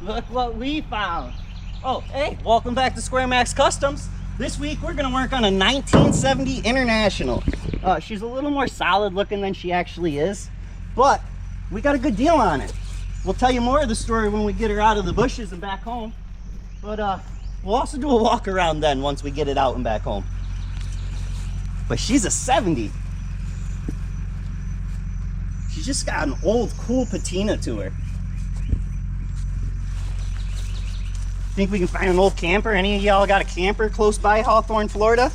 Look what we found. Oh, hey, welcome back to Square Max Customs. This week we're gonna work on a 1970 International. She's a little more solid looking than she actually is, but we got a good deal on it. We'll tell you more of the story when we get her out of the bushes and back home. But we'll also do a walk around then once we get it out and back home. But she's a 70. She's just got an old cool patina to her. Think we can find an old camper? Any of y'all got a camper close by Hawthorne, Florida?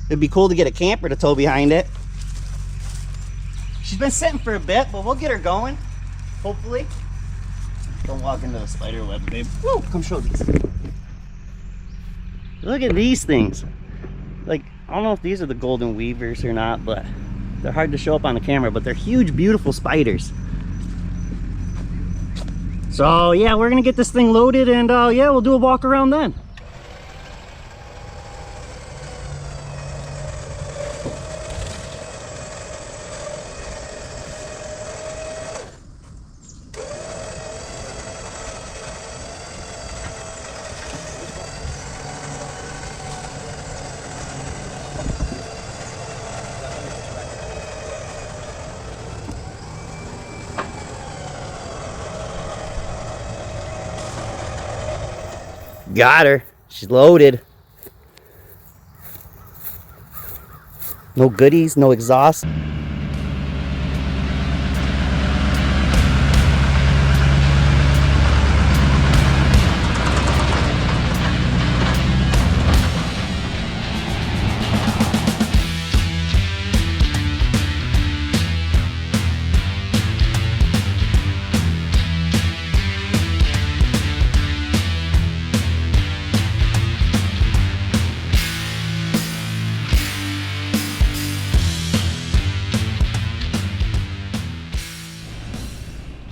It'd be cool to get a camper to tow behind it. She's been sitting for a bit, but we'll get her going, hopefully. Don't walk into the spider web, babe. Woo, come show these. Look at these things. Like, I don't know if these are the golden weavers or not, but they're hard to show up on the camera, but they're huge, beautiful spiders. So yeah, we're gonna get this thing loaded and yeah, we'll do a walk around then. Got her. She's loaded. No goodies, no exhaust.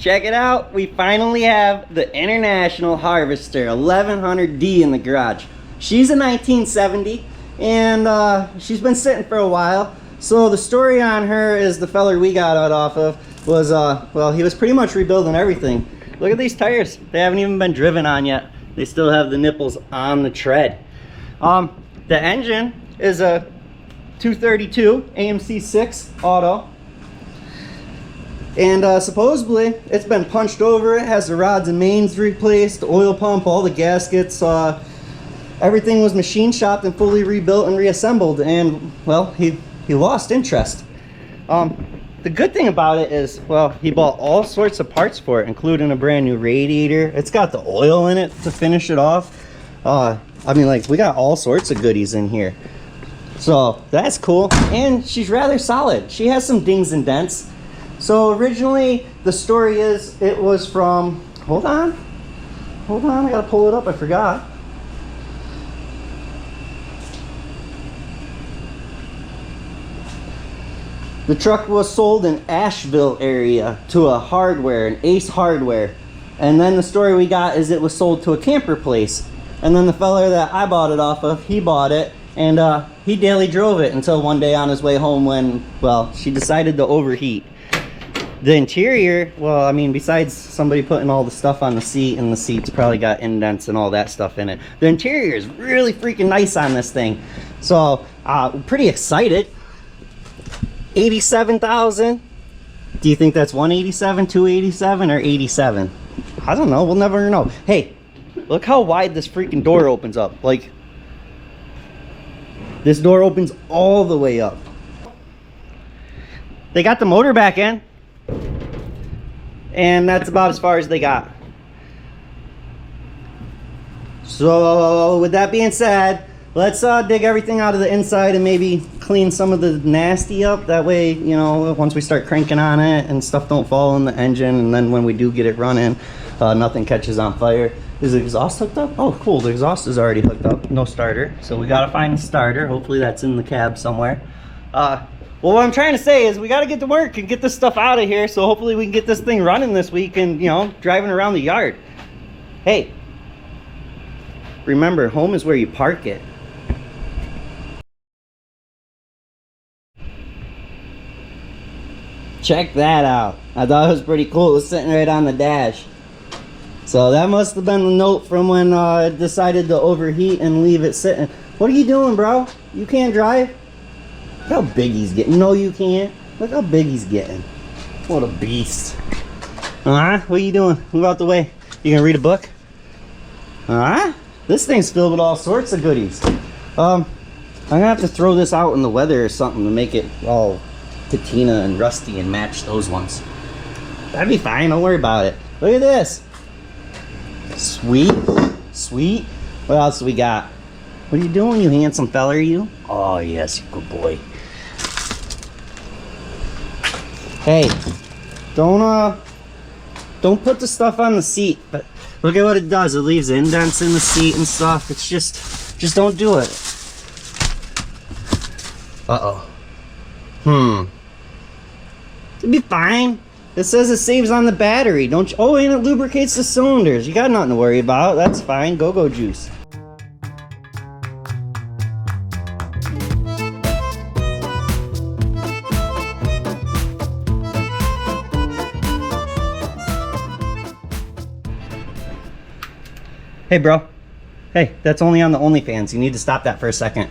Check it out, we finally have the International Harvester 1100D in the garage. She's a 1970 and she's been sitting for a while. So the story on her is the feller we got out off of was, well, he was pretty much rebuilding everything. Look at these tires, they haven't even been driven on yet. They still have the nipples on the tread. The engine is a 232 AMC 6 auto. And supposedly it's been punched over. It has the rods and mains replaced, the oil pump, all the gaskets. Everything was machine shopped and fully rebuilt and reassembled. And well, he lost interest. The good thing about it is, well, he bought all sorts of parts for it, including a brand new radiator. It's got the oil in it to finish it off. I mean, like, we got all sorts of goodies in here. So that's cool. And she's rather solid. She has some dings and dents. So originally, the story is, it was from, hold on, I gotta pull it up, I forgot. The truck was sold in Asheville area to a hardware, an Ace Hardware. And then the story we got is it was sold to a camper place. And then the fella that I bought it off of, he bought it, and he daily drove it until one day on his way home when, well, she decided to overheat. The interior, well, I mean, besides somebody putting all the stuff on the seat, and the seat's probably got indents and all that stuff in it, the interior is really freaking nice on this thing. So, pretty excited. 87,000. Do you think that's 187, 287, or 87? I don't know. We'll never know. Hey, look how wide this freaking door opens up. Like, this door opens all the way up. They got the motor back in. And that's about as far as they got. So with that being said, let's dig everything out of the inside and maybe clean some of the nasty up. That way, you know, once we start cranking on it and stuff don't fall in the engine, and then when we do get it running, nothing catches on fire. Is the exhaust hooked up? Oh cool, the exhaust is already hooked up. No starter, so we gotta find a starter. Hopefully that's in the cab somewhere. Well, what I'm trying to say is we got to get to work and get this stuff out of here, so hopefully we can get this thing running this week and, you know, driving around the yard. Hey, remember, home is where you park it. Check that out. I thought it was pretty cool. It was sitting right on the dash. So that must have been the note from when it decided to overheat and leave it sitting. What are you doing, bro? You can't drive? Look how big he's getting. No, you can't. Look how big he's getting. What a beast. What are you doing? Move out the way. You gonna read a book? This thing's filled with all sorts of goodies. I'm gonna have to throw this out in the weather or something to make it all patina and rusty and match those ones. That'd be fine, don't worry about it. Look at this. Sweet, sweet. What else do we got? What are you doing, you handsome fella, are you? Oh yes, you good boy. Hey, don't put the stuff on the seat, but look at what it does. It leaves indents in the seat and stuff. It's just don't do it. It'll be fine. It says it saves on the battery, don't you? Oh, and it lubricates the cylinders. You got nothing to worry about. That's fine. Go-go juice. Hey, bro. Hey, that's only on the OnlyFans. You need to stop that for a second.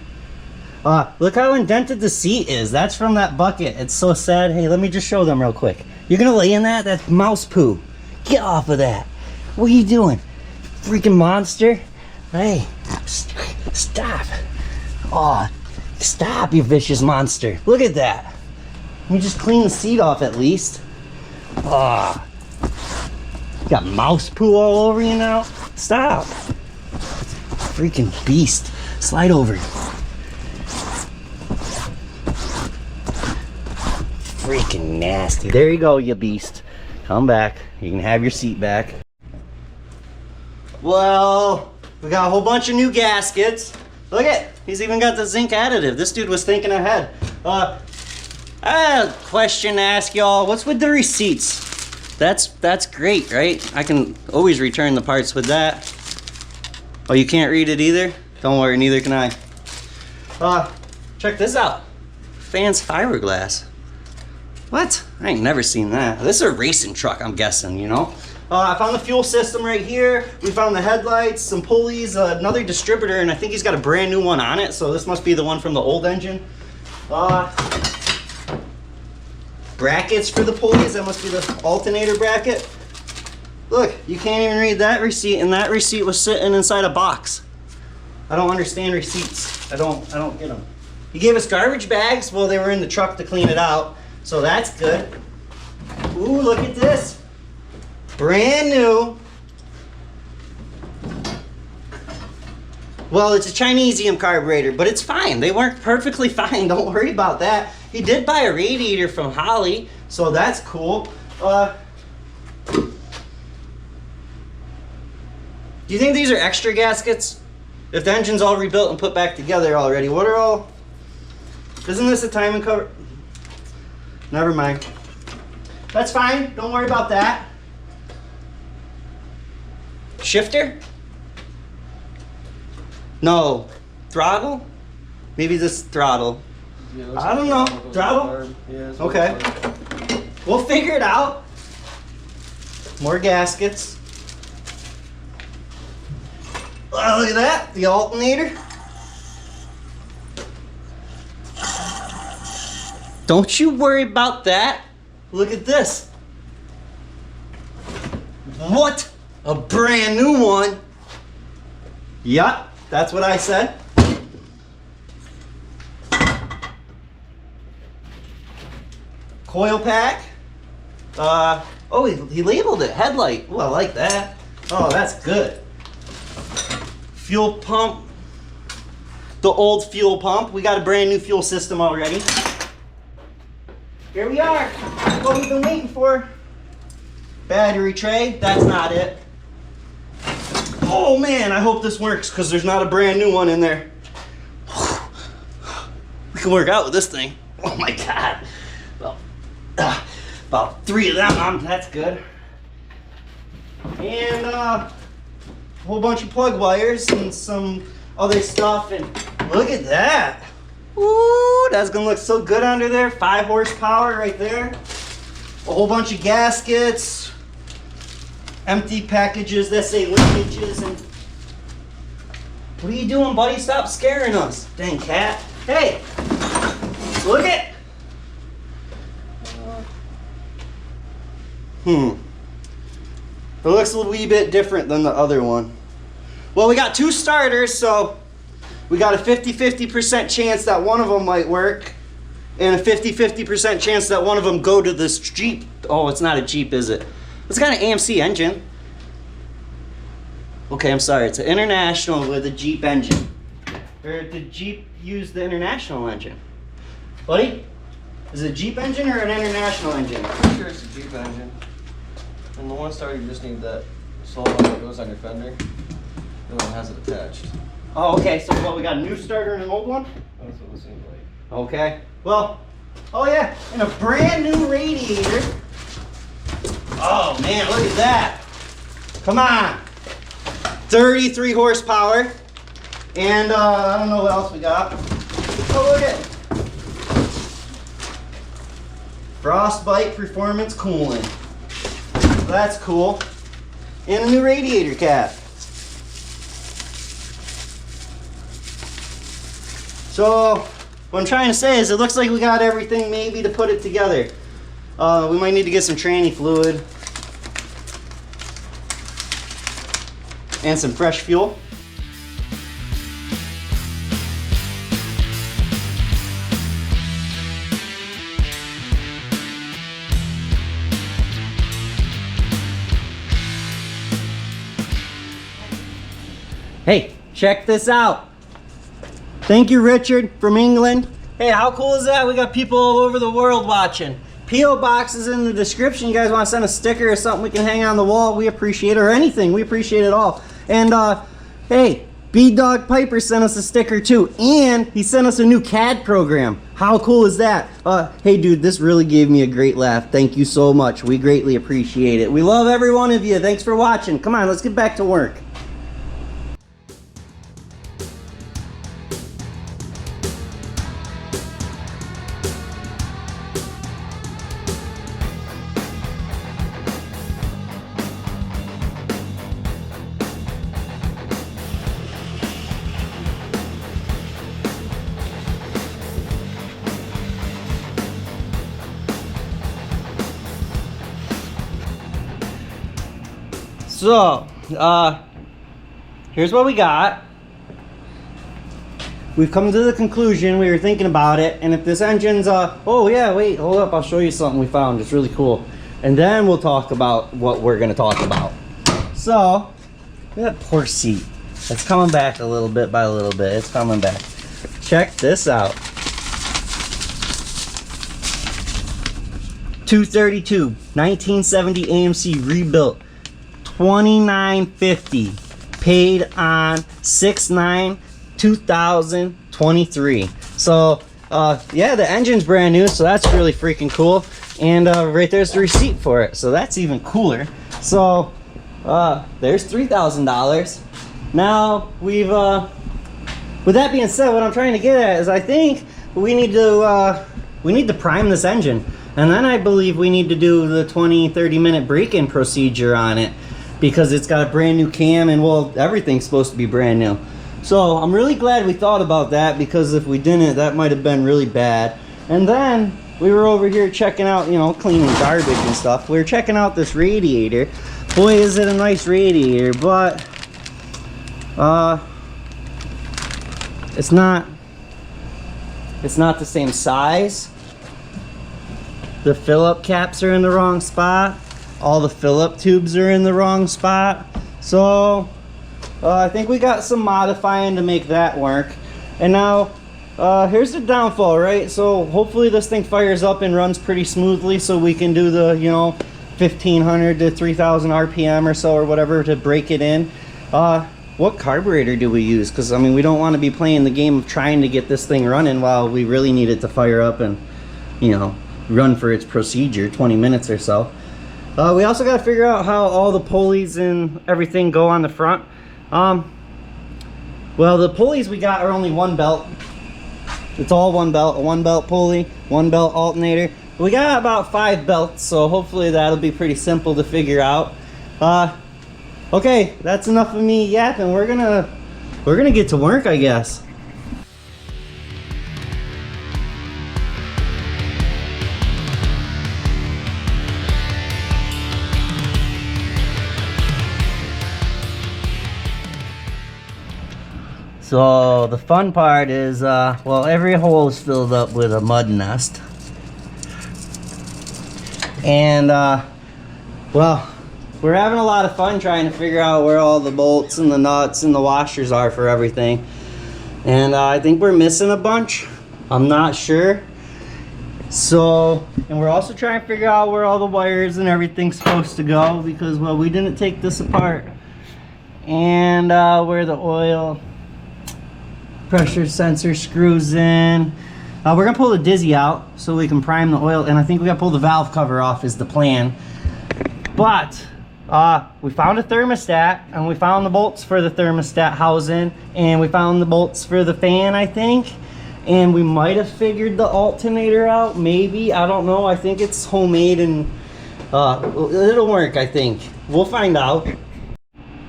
Look how indented the seat is. That's from that bucket. It's so sad. Hey, let me just show them real quick. You're gonna lay in that? That's mouse poo. Get off of that. What are you doing? Freaking monster. Hey, stop. Oh, stop, you vicious monster. Look at that. Let me just clean the seat off at least. Oh, you got mouse poo all over you now? Stop. Freaking beast. Slide over. Freaking nasty. There you go, you beast. Come back. You can have your seat back. Well, we got a whole bunch of new gaskets. Look at, he's even got the zinc additive. This dude was thinking ahead. I have a question to ask y'all. What's with the receipts? That's great, right? I can always return the parts with that. Oh, you can't read it either? Don't worry, neither can I. Check this out. Fans fiberglass. What? I ain't never seen that. This is a racing truck, I'm guessing, you know? I found the fuel system right here. We found the headlights, some pulleys, another distributor, and I think he's got a brand new one on it, so this must be the one from the old engine. Brackets for the pulleys, that must be the alternator bracket. Look, you can't even read that receipt, and that receipt was sitting inside a box. I don't understand receipts. I don't get them. He gave us garbage bags. Well, they were in the truck to clean it out. So that's good. Ooh, look at this. Brand new. Well, it's a Chinesium carburetor, but it's fine. They work perfectly fine. Don't worry about that. He did buy a radiator from Holly, so that's cool. Do you think these are extra gaskets? If the engine's all rebuilt and put back together already, what are all... Isn't this a timing cover? Never mind. That's fine. Don't worry about that. Shifter? No. Throttle? Maybe this throttle. Yeah, I don't know. Throttle? Yeah, okay. We'll figure it out. More gaskets. Oh, look at that. The alternator. Don't you worry about that. Look at this. What? A brand new one. Yup, that's what I said. Coil pack. Oh, he labeled it. Headlight. Oh, I like that. Oh, that's good. Fuel pump. The old fuel pump. We got a brand new fuel system already. Here we are. What we've been waiting for. Battery tray. That's not it. Oh man, I hope this works because there's not a brand new one in there. We can work out with this thing. Oh my God. Well, about 3 of them. That's good. And a whole bunch of plug wires and some other stuff. And look at that. Ooh, that's gonna look so good under there. 5 horsepower right there. A whole bunch of gaskets. empty packages that say linkages and... What are you doing, buddy? Stop scaring us. Dang cat. Hey! Look it! It looks a wee bit different than the other one. Well, we got 2 starters, so we got a 50-50% chance that one of them might work, and a 50-50% chance that one of them go to this Jeep. Oh, it's not a Jeep, is it? It's got an AMC engine. Okay, I'm sorry. It's an International with a Jeep engine. Or did Jeep use the International engine? Buddy? Is it a Jeep engine or an International engine? I'm pretty sure it's a Jeep engine. And the one starter, you just need that slow one that goes on your fender. The one has it attached. Oh, okay. So what, we got a new starter and an old one? That's what it seems like. Okay. Well, oh yeah, and a brand new radiator. Oh man, look at that. Come on. 33 horsepower. And I don't know what else we got. Oh, look at it. Frostbite Performance Coolant. That's cool. And a new radiator cap. So, what I'm trying to say is it looks like we got everything maybe to put it together. We might need to get some tranny fluid. And some fresh fuel. Hey, check this out. Thank you, Richard from England. Hey, how cool is that? We got people all over the world watching. P.O. box is in the description. You guys want to send a sticker or something we can hang on the wall? We appreciate it, or anything. We appreciate it all. And hey, B-Dog Piper sent us a sticker too, and he sent us a new CAD program. How cool is that? Hey dude, this really gave me a great laugh. Thank you so much. We greatly appreciate it. We love every one of you. Thanks for watching. Come on, let's get back to work. So, here's what we got. We've come to the conclusion, we were thinking about it, and if this engine's, oh yeah, wait, hold up, I'll show you something we found. It's really cool. And then we'll talk about what we're gonna talk about. So, that poor seat. It's coming back a little bit by a little bit. It's coming back. Check this out. 232, 1970 AMC rebuilt. $29.50 paid on 6/9/2023. So yeah, the engine's brand new, so that's really freaking cool. And right there's the receipt for it, so that's even cooler. So there's $3,000. Now we've with that being said, what I'm trying to get at is I think we need to prime this engine, and then I believe we need to do the 20-30 minute break-in procedure on it, because it's got a brand new cam, and well, everything's supposed to be brand new. So I'm really glad we thought about that, because if we didn't, that might have been really bad. And then we were over here checking out, you know, cleaning garbage and stuff. We were checking out this radiator. Boy, is it a nice radiator, but it's not the same size. The fill-up caps are in the wrong spot. All the fill-up tubes are in the wrong spot. So I think we got some modifying to make that work. And now here's the downfall, right? So hopefully this thing fires up and runs pretty smoothly, so we can do the, you know, 1500 to 3000 RPM or so, or whatever, to break it in. What carburetor do we use? Because I mean, we don't want to be playing the game of trying to get this thing running while we really need it to fire up and, you know, run for its procedure, 20 minutes or so. We also got to figure out how all the pulleys and everything go on the front. Well, the pulleys we got are only one belt. It's all one belt, a one belt pulley, one belt alternator. We got about 5 belts, so hopefully that'll be pretty simple to figure out. Okay, that's enough of me yapping. We're gonna get to work, I guess. So the fun part is, well, every hole is filled up with a mud nest. And, well, we're having a lot of fun trying to figure out where all the bolts and the nuts and the washers are for everything. And I think we're missing a bunch. I'm not sure. So, and we're also trying to figure out where all the wires and everything's supposed to go because, well, we didn't take this apart. And where the oil pressure sensor screws in. We're gonna pull the dizzy out so we can prime the oil, and I think we gotta pull the valve cover off is the plan. But we found a thermostat, and we found the bolts for the thermostat housing, and we found the bolts for the fan, I think. And we might have figured the alternator out, maybe, I don't know. I think it's homemade and it'll work, I think. We'll find out.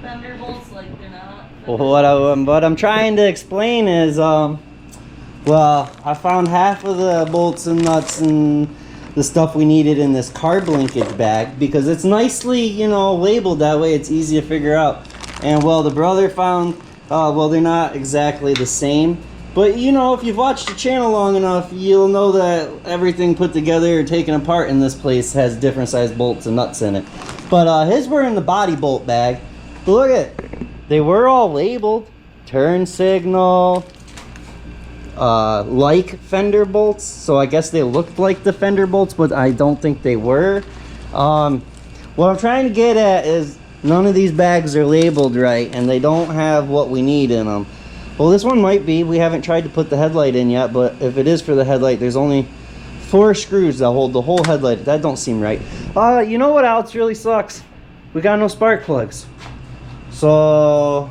Fender bolts, like they're not. What I'm trying to explain is, well, I found half of the bolts and nuts and the stuff we needed in this carb linkage bag because it's nicely, you know, labeled that way. It's easy to figure out. And well, the brother found, well, they're not exactly the same. But you know, if you've watched the channel long enough, you'll know that everything put together or taken apart in this place has different size bolts and nuts in it. But his were in the body bolt bag. But look at it. They were all labeled. Turn signal, like fender bolts. So I guess they looked like the fender bolts, but I don't think they were. What I'm trying to get at is none of these bags are labeled right, and they don't have what we need in them. Well, this one might be. We haven't tried to put the headlight in yet, but if it is for the headlight, there's only 4 screws that hold the whole headlight. That don't seem right. You know what else really sucks? We got no spark plugs. So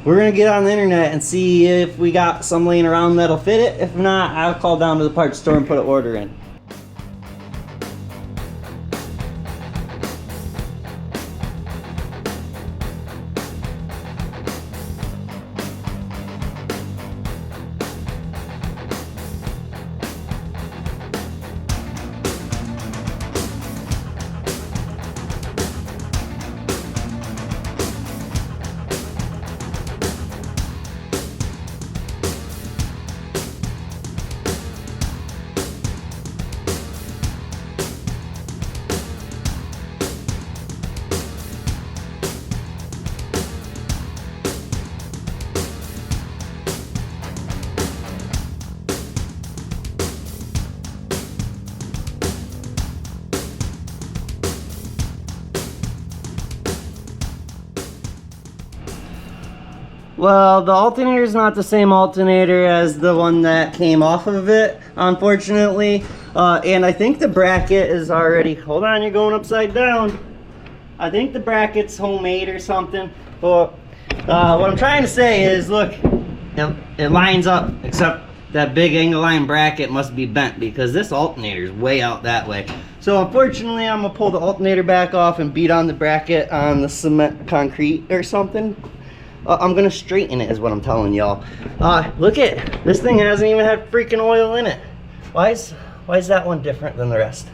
we're gonna get on the internet and see if we got some laying around that'll fit it. If not, I'll call down to the parts store and put an order in. Well, the alternator is not the same alternator as the one that came off of it, unfortunately. And I think the bracket is already, hold on, you're going upside down. I think the bracket's homemade or something. But what I'm trying to say is, look, it lines up, except that big angle line bracket must be bent because this alternator is way out that way. So unfortunately, I'm gonna pull the alternator back off and beat on the bracket on the cement concrete or something. I'm gonna straighten it is what I'm telling y'all. Look at this thing hasn't even had freaking oil in it. Why is that one different than the rest?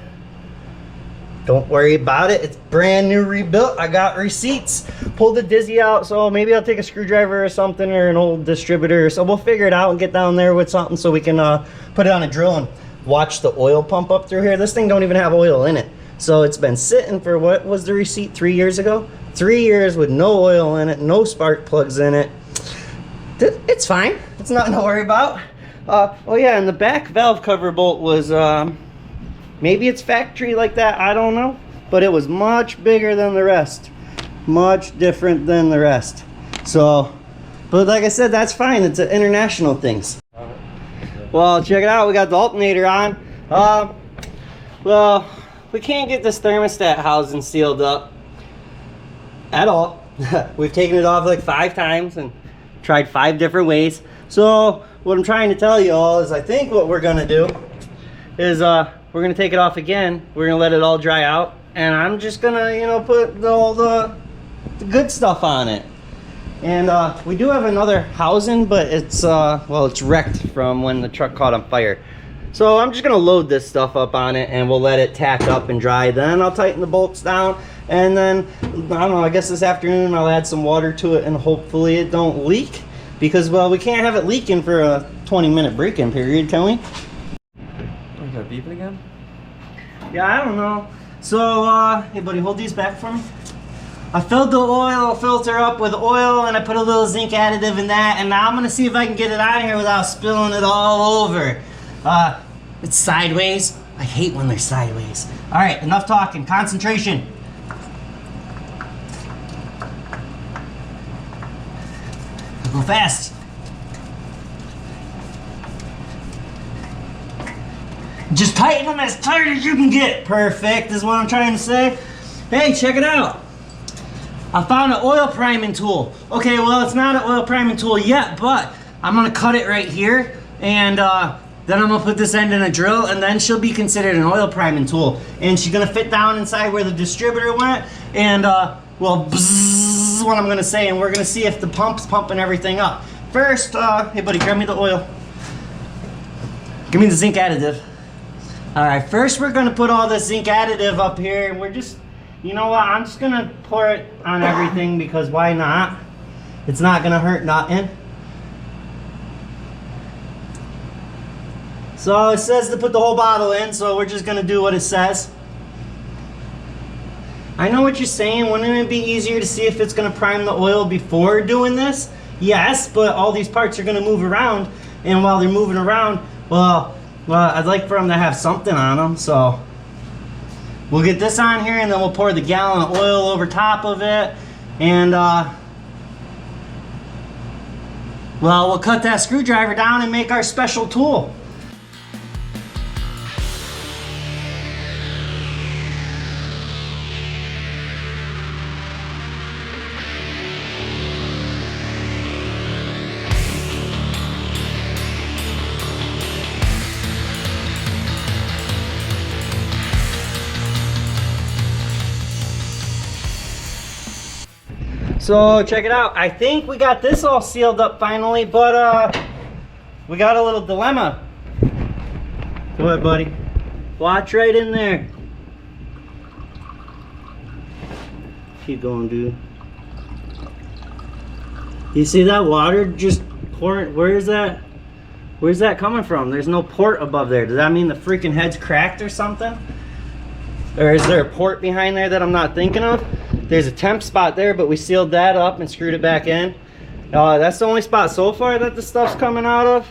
Don't worry about it. It's brand new, rebuilt. I got receipts. Pulled the dizzy out, so maybe I'll take a screwdriver or something or an old distributor. So we'll figure it out and get down there with something so we can put it on a drill and watch the oil pump up through here. This thing don't even have oil in it. So it's been sitting for, what was the receipt, 3 years ago? 3 years with no oil in it, no spark plugs in it. It's fine. It's nothing to worry about. Oh yeah, and the back valve cover bolt was, maybe it's factory like that, I don't know. But it was much bigger than the rest. Much different than the rest. So, but like I said, that's fine. It's an international things. Well, check it out. We got the alternator on. Well, we can't get this thermostat housing sealed up at all. We've taken it off like 5 times and tried 5 different ways. So what I'm trying to tell you all is I think what we're gonna do is we're gonna take it off again. We're gonna let it all dry out, and I'm just gonna, you know, put all the good stuff on it. And we do have another housing, but it's well, it's wrecked from when the truck caught on fire. So I'm just gonna load this stuff up on it, and we'll let it tack up and dry. Then I'll tighten the bolts down, and then I don't know, I guess this afternoon I'll add some water to it, and hopefully it don't leak, because well, we can't have it leaking for a 20-minute break-in period, can we? You got beeping again? Yeah, I don't know. So hey buddy, hold these back for me. I filled the oil filter up with oil, and I put a little zinc additive in that, and now I'm gonna see if I can get it out of here without spilling it all over. It's sideways. I hate when they're sideways. All right, enough talking. Concentration. Go fast. Just tighten them as tight as you can get. Perfect is what I'm trying to say. Hey, check it out. I found an oil priming tool. Okay, well, it's not an oil priming tool yet, but I'm gonna cut it right here, and then I'm gonna put this end in a drill, and then she'll be considered an oil priming tool. And she's gonna fit down inside where the distributor went, and well, bzzz is what I'm gonna say, and we're gonna see if the pump's pumping everything up. First, hey buddy, grab me the oil. Give me the zinc additive. All right, first we're gonna put all this zinc additive up here, and we're just, you know what, I'm just gonna pour it on everything, because why not? It's not gonna hurt nothing. So it says to put the whole bottle in, so we're just gonna do what it says. I know what you're saying. Wouldn't it be easier to see if it's gonna prime the oil before doing this? Yes, but all these parts are gonna move around, and while they're moving around, well, I'd like for them to have something on them, so we'll get this on here, and then we'll pour the gallon of oil over top of it, and well, we'll cut that screwdriver down and make our special tool. So check it out. I think we got this all sealed up finally, but we got a little dilemma. Go ahead, buddy. Watch right in there. Keep going, dude. You see that water just pouring? Where's that coming from? There's no port above there. Does that mean the freaking head's cracked or something? Or is there a port behind there that I'm not thinking of? There's a temp spot there, but we sealed that up and screwed it back in. That's the only spot so far that the stuff's coming out of.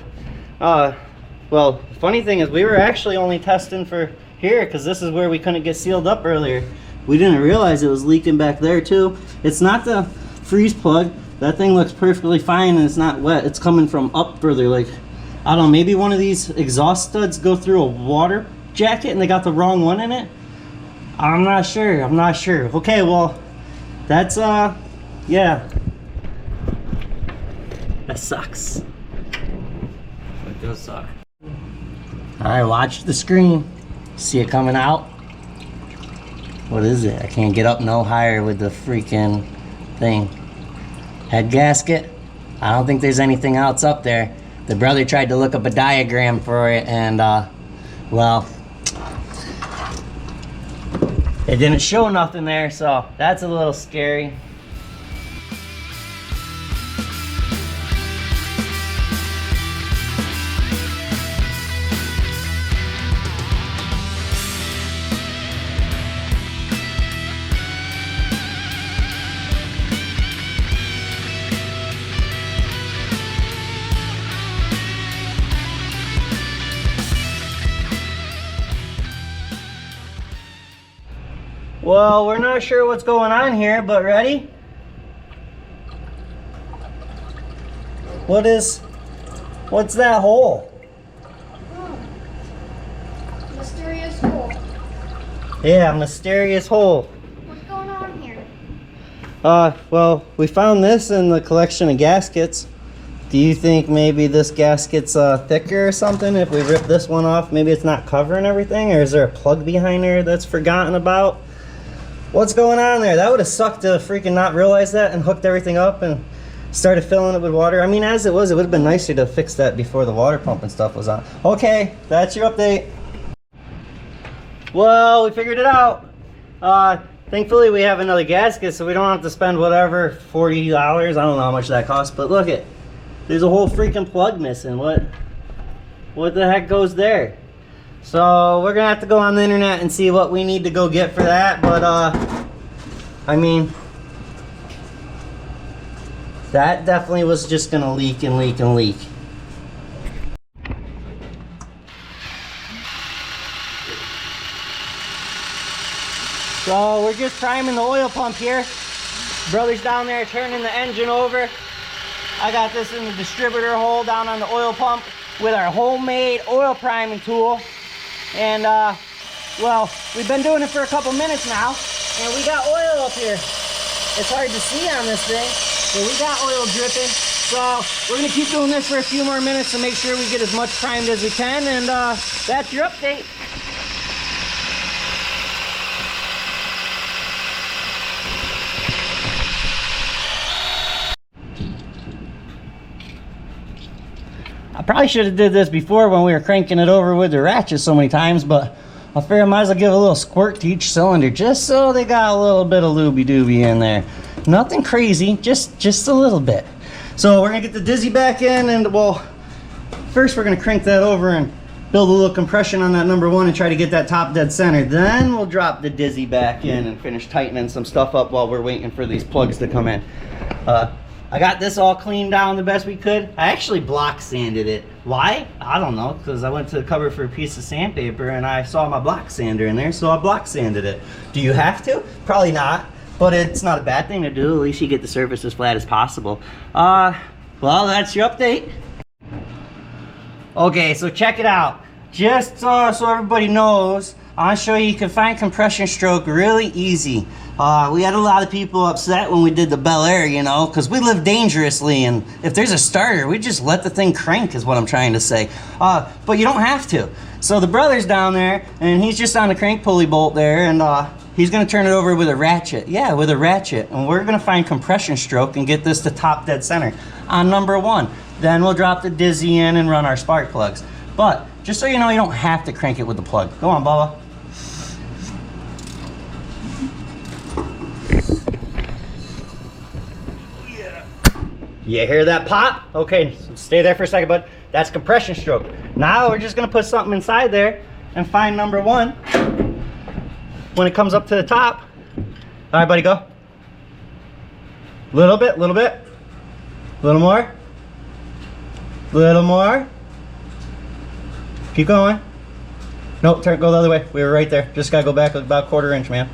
Well, the funny thing is we were actually only testing for here, because this is where we couldn't get sealed up earlier. We didn't realize it was leaking back there too. It's not the freeze plug. That thing looks perfectly fine, and it's not wet. It's coming from up further. Like, I don't know, maybe one of these exhaust studs go through a water jacket and they got the wrong one in it. I'm not sure. Okay, well, that's yeah, that sucks. It does suck. All right, watch the screen. See it coming out? What is it? I can't get up no higher with the freaking thing. Head gasket. I don't think there's anything else up there. The brother tried to look up a diagram for it, and well, it didn't show nothing there, so that's a little scary. Well, we're not sure what's going on here, but ready? What's that hole? Mysterious hole. Yeah, mysterious hole. What's going on here? Well, we found this in the collection of gaskets. Do you think maybe this gasket's thicker or something? If we rip this one off, maybe it's not covering everything, or is there a plug behind there that's forgotten about? What's going on there? That would have sucked to freaking not realize that and hooked everything up and started filling it with water. I mean, as it was, it would have been nicer to fix that before the water pump and stuff was on. Okay, that's your update. Well, we figured it out. Thankfully we have another gasket, so we don't have to spend whatever, $40. I don't know how much that costs, but look it. There's a whole freaking plug missing. What the heck goes there? So we're gonna have to go on the internet and see what we need to go get for that, but I mean, that definitely was just gonna leak and leak and leak. So we're just priming the oil pump here. Brother's down there turning the engine over. I got this in the distributor hole down on the oil pump with our homemade oil priming tool. And well, we've been doing it for a couple minutes now, and we got oil up here. It's hard to see on this thing, but we got oil dripping. So we're gonna keep doing this for a few more minutes to make sure we get as much primed as we can, and that's your update. I probably should have did this before when we were cranking it over with the ratchet so many times, but I figure I might as well give a little squirt to each cylinder just so they got a little bit of looby-dooby in there. Nothing crazy, just a little bit. So we're gonna get the dizzy back in, and well, first we're gonna crank that over and build a little compression on that number one and try to get that top dead center. Then we'll drop the dizzy back in and finish tightening some stuff up while we're waiting for these plugs to come in. I got this all cleaned down the best we could. I actually block sanded it. Why? I don't know, because I went to the cupboard for a piece of sandpaper and I saw my block sander in there, so I block sanded it. Do you have to? Probably not, but it's not a bad thing to do. At least you get the surface as flat as possible. Well, that's your update. Okay, so check it out. Just so everybody knows, I'll show you can find compression stroke really easy. We had a lot of people upset when we did the Bel Air, you know, because we live dangerously, and if there's a starter, we just let the thing crank is what I'm trying to say. But you don't have to. So the brother's down there, and he's just on the crank pulley bolt there, and he's gonna turn it over with a ratchet. Yeah, with a ratchet. And we're gonna find compression stroke and get this to top dead center on number one. Then we'll drop the dizzy in and run our spark plugs. But just so you know, you don't have to crank it with the plug. Go on, Bubba. You hear that pop? Okay, stay there for a second, bud. That's compression stroke. Now we're just gonna put something inside there and find number one when it comes up to the top. All right, buddy, go. Little bit, little bit. Little more. Little more. Keep going. Nope, go the other way. We were right there. Just gotta go back about 1/4 inch, man.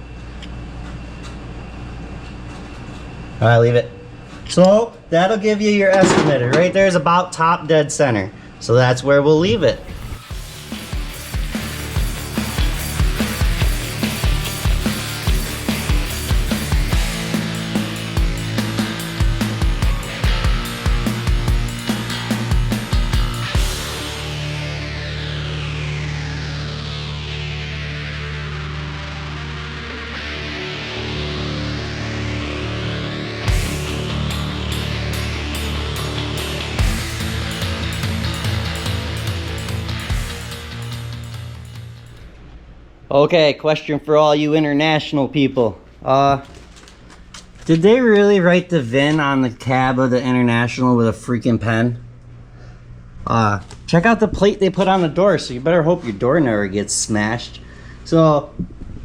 All right, leave it. So that'll give you your estimator. Right there is about top dead center. So that's where we'll leave it. Okay, question for all you international people. Did they really write the VIN on the cab of the International with a freaking pen? Check out the plate they put on the door, so you better hope your door never gets smashed. So,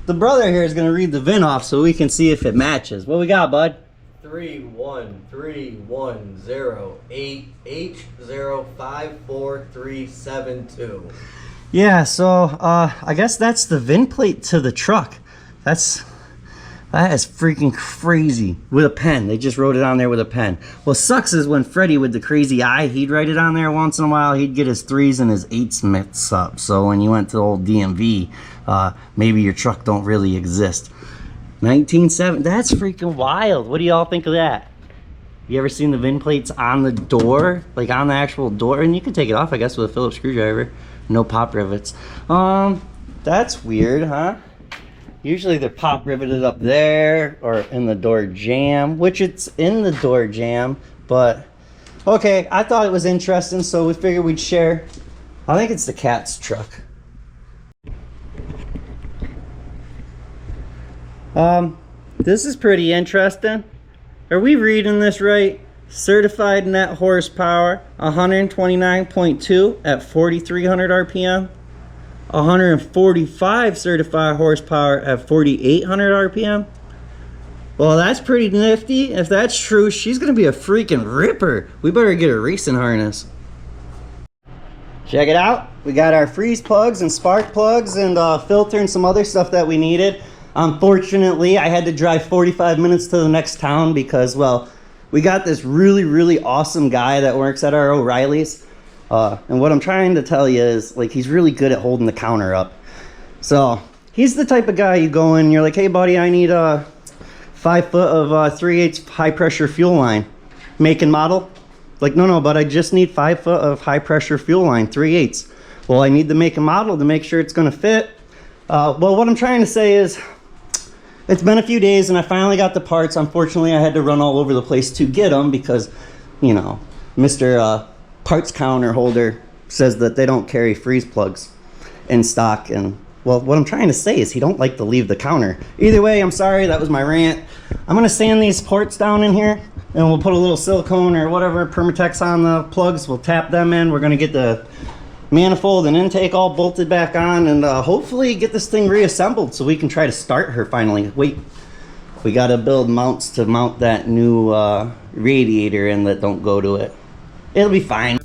the brother here is going to read the VIN off so we can see if it matches. What we got, bud? 31310H054372. Yeah, so I guess that's the VIN plate to the truck. That is freaking crazy. With a pen. They just wrote it on there with a pen. What sucks is when Freddie with the crazy eye, he'd write it on there once in a while. He'd get his 3s and his 8s mixed up. So when you went to the old DMV, maybe your truck don't really exist. 1970. That's freaking wild. What do y'all think of that? You ever seen the VIN plates on the door? Like on the actual door? And you can take it off, I guess, with a Phillips screwdriver. No pop rivets. That's weird, huh? Usually they're pop riveted up there or in the door jamb, which it's in the door jamb, but okay, I thought it was interesting, so we figured we'd share. I think it's the cat's truck. This is pretty interesting. Are we reading this right? Certified net horsepower 129.2 at 4,300 RPM. 145 certified horsepower at 4,800 RPM. Well, that's pretty nifty. If that's true, she's gonna be a freaking ripper. We better get a racing harness. Check it out. We got our freeze plugs and spark plugs and filter and some other stuff that we needed. Unfortunately, I had to drive 45 minutes to the next town because, well, we got this really awesome guy that works at our O'Reilly's. And what I'm trying to tell you is, like, he's really good at holding the counter up. So he's the type of guy you go in and you're like, hey buddy, I need 5 foot of 3/8 high pressure fuel line. Make and model? Like, no, but I just need 5 foot of high pressure fuel line, 3/8. Well, I need the make and model to make sure it's gonna fit. Well, what I'm trying to say is, it's been a few days and I finally got the parts. Unfortunately, I had to run all over the place to get them because, you know, Mr. Parts counter holder says that they don't carry freeze plugs in stock. And, well, what I'm trying to say is he don't like to leave the counter. Either way, I'm sorry, that was my rant. I'm gonna sand these ports down in here and we'll put a little silicone or whatever Permatex on the plugs. We'll tap them in. We're gonna get the manifold and intake all bolted back on and hopefully get this thing reassembled so we can try to start her finally. Wait, we gotta build mounts to mount that new radiator in that don't go to it. It'll be fine.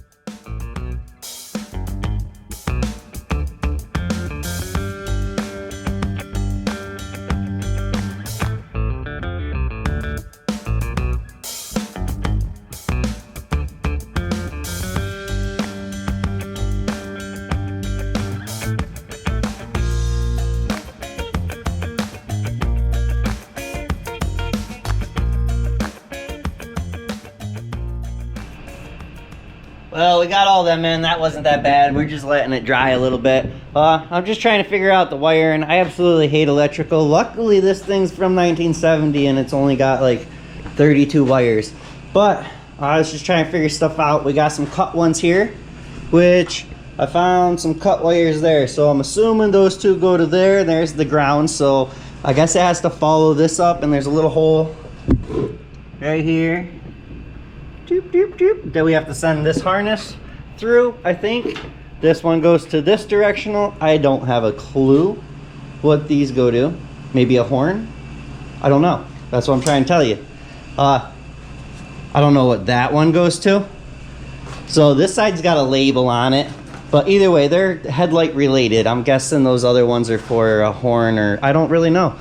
Well, we got all them in. That wasn't that bad. We're just letting it dry a little bit. I'm just trying to figure out the wiring. I absolutely hate electrical. Luckily, this thing's from 1970 and it's only got like 32 wires. But I was just trying to figure stuff out. We got some cut ones here, which I found some cut wires there. So I'm assuming those two go to there. There's the ground. So I guess it has to follow this up, and there's a little hole right here. Doop, doop, doop, that we have to send this harness through. I think this one goes to this directional. I don't have a clue what these go to. Maybe a horn? I don't know. That's what I'm trying to tell you. I don't know what that one goes to. So this side's got a label on it, but either way, they're headlight related. I'm guessing those other ones are for a horn, or I don't really know.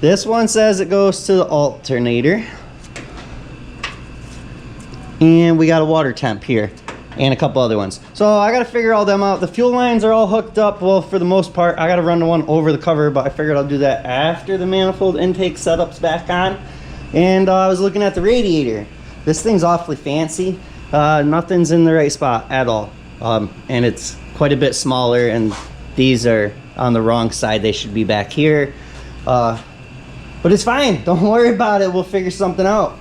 This one says it goes to the alternator. And we got a water temp here and a couple other ones. So I got to figure all them out. The fuel lines are all hooked up. Well, for the most part, I got to run the one over the cover, but I figured I'll do that after the manifold intake setup's back on. And I was looking at the radiator. This thing's awfully fancy. Nothing's in the right spot at all. And it's quite a bit smaller, and these are on the wrong side. They should be back here. But it's fine. Don't worry about it. We'll figure something out.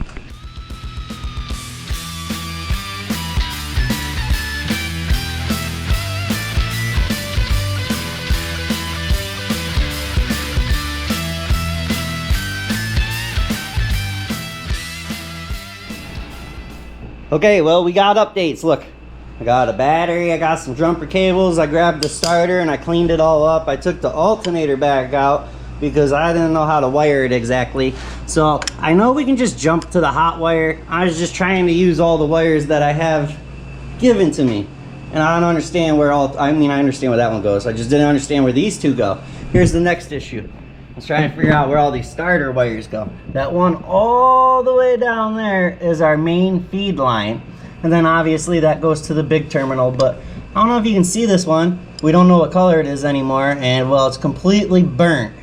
Okay, well, we got updates. Look, I got a battery, I got some jumper cables, I grabbed the starter and I cleaned it all up. I took the alternator back out because I didn't know how to wire it exactly. So I know we can just jump to the hot wire. I was just trying to use all the wires that I have given to me. And I don't understand where I understand where that one goes. I just didn't understand where these two go. Here's the next issue. I was trying to figure out where all these starter wires go. That one all the way down there is our main feed line. And then obviously that goes to the big terminal. But I don't know if you can see this one. We don't know what color it is anymore. And well, it's completely burnt.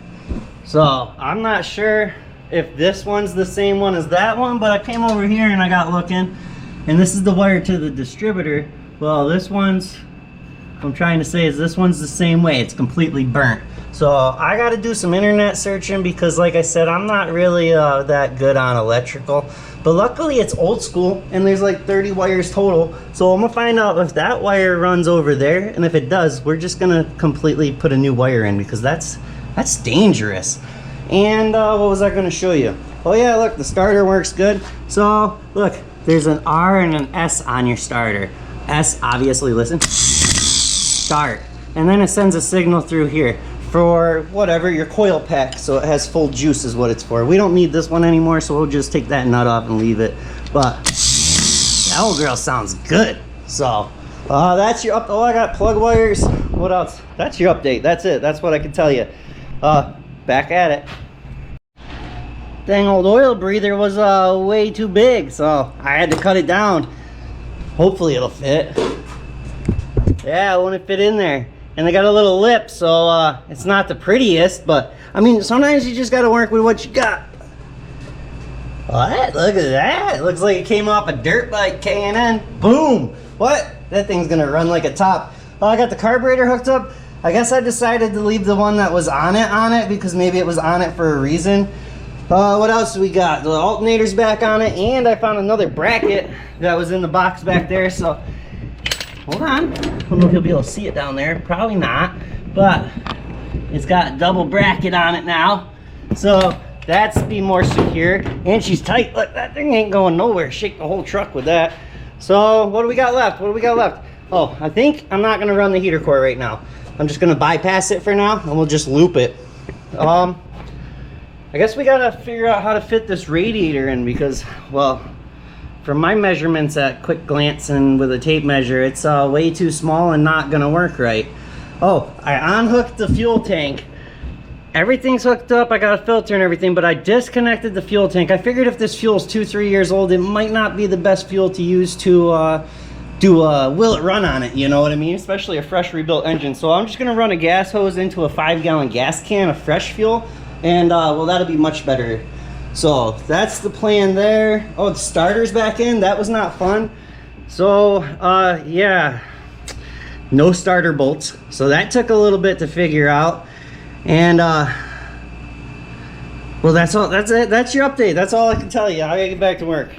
So I'm not sure if this one's the same one as that one. But I came over here and I got looking. And this is the wire to the distributor. Well, this one's, what I'm trying to say is this one's the same way. It's completely burnt. So I got to do some internet searching because, like I said, I'm not really that good on electrical. But luckily it's old school and there's like 30 wires total. So I'm gonna find out if that wire runs over there, and if it does, we're just gonna completely put a new wire in because that's dangerous. And what was I gonna show you? Oh yeah, look, the starter works good. So look, there's an R and an S on your starter. S, obviously, listen, start. And then it sends a signal through here for whatever, your coil pack, so it has full juice is what it's for. We don't need this one anymore, so we'll just take that nut off and leave it. But that old girl sounds good. So that's your oh, I got plug wires. What else? That's your update. That's it. That's what I can tell you. Back at it. Dang old oil breather was way too big, so I had to cut it down. Hopefully it'll fit. Yeah, it wouldn't fit in there. And they got a little lip, so it's not the prettiest, but I mean, sometimes you just gotta work with what you got. What? Look at that. It looks like it came off a dirt bike, K&N. Boom. What? That thing's gonna run like a top. I got the carburetor hooked up. I guess I decided to leave the one that was on it because maybe it was on it for a reason. What else do we got? The alternator's back on it, and I found another bracket that was in the box back there, so hold on. I don't know if you'll be able to see it down there. Probably not, but it's got a double bracket on it now, so that's be more secure. And she's tight. Look, that thing ain't going nowhere. Shake the whole truck with that. So what do we got left? What do we got left? Oh, I think I'm not gonna run the heater core right now. I'm just gonna bypass it for now, and we'll just loop it. I guess we gotta figure out how to fit this radiator in because, well, from my measurements at quick glance and with a tape measure, it's way too small and not gonna work right. Oh, I unhooked the fuel tank. Everything's hooked up, I got a filter and everything, but I disconnected the fuel tank. I figured if this fuel's 2-3 years old, it might not be the best fuel to use to do a will it run on it, you know what I mean? Especially a fresh rebuilt engine. So I'm just gonna run a gas hose into a 5-gallon gas can of fresh fuel, and well, that'll be much better. So that's the plan there. Oh, the starter's back in. That was not fun. So yeah, no starter bolts. So that took a little bit to figure out. And well, that's all. That's it. That's your update. That's all I can tell you. I gotta get back to work.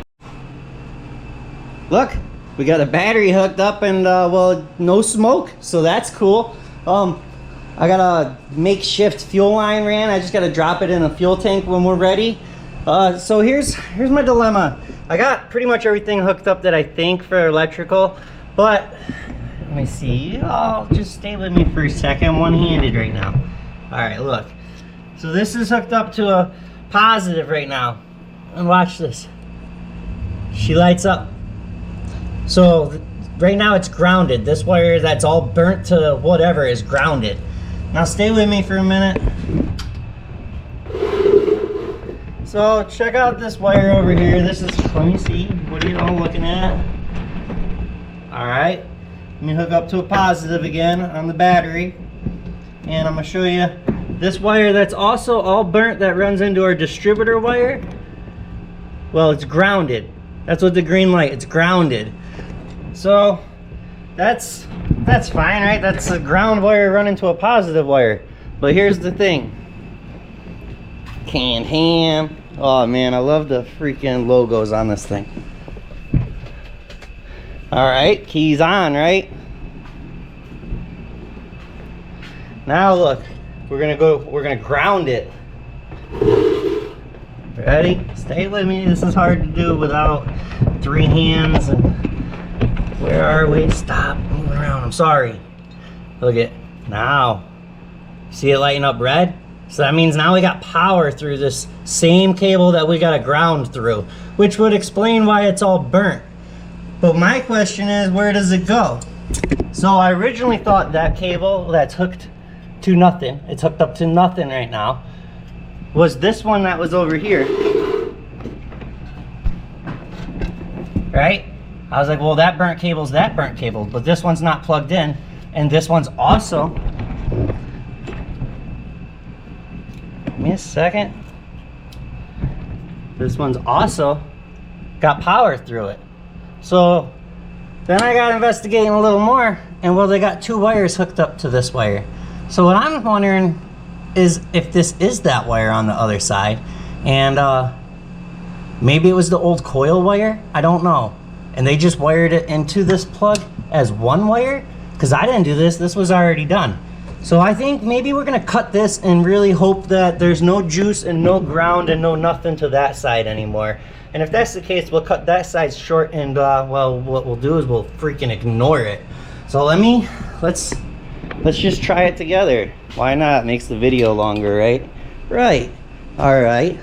Look, we got a battery hooked up, and well, no smoke. So that's cool. I got a makeshift fuel line ran. I just got to drop it in a fuel tank when we're ready. So here's my dilemma. I got pretty much everything hooked up that I think for electrical, but let me see. Oh, just stay with me for a second. I'm one-handed right now. All right, look. So this is hooked up to a positive right now, and watch this. She lights up. So right now it's grounded. This wire that's all burnt to whatever is grounded. Now stay with me for a minute. So check out this wire over here. This is, let me see, what are you all looking at? All right, let me hook up to a positive again on the battery. And I'm gonna show you this wire that's also all burnt that runs into our distributor wire. Well, it's grounded. That's what the green light, it's grounded. So that's fine, right? That's a ground wire running to a positive wire. But here's the thing. Canned ham. Oh man, I love the freaking logos on this thing. All right, keys on, right? Now look, we're gonna ground it. Ready? Stay with me. This is hard to do without 3 hands. And where are we? Stop moving around. I'm sorry. Look at now. See it lighting up red? So that means now we got power through this same cable that we got a ground through, which would explain why it's all burnt. But my question is, where does it go? So I originally thought that cable that's hooked to nothing, it's hooked up to nothing right now, was this one that was over here. Right? I was like, well, that burnt cable's that burnt cable, but this one's not plugged in, and this one's also, give me a second, this one's also got power through it. So then I got investigating a little more, and well, they got 2 wires hooked up to this wire. So what I'm wondering is if this is that wire on the other side, and maybe it was the old coil wire, I don't know, and they just wired it into this plug as one wire, because I didn't do this. This was already done. So I think maybe we're gonna cut this and really hope that there's no juice and no ground and no nothing to that side anymore. And if that's the case, we'll cut that side short, and well, what we'll do is we'll freaking ignore it. So let's just try it together. Why not? Makes the video longer, right? Right. All right.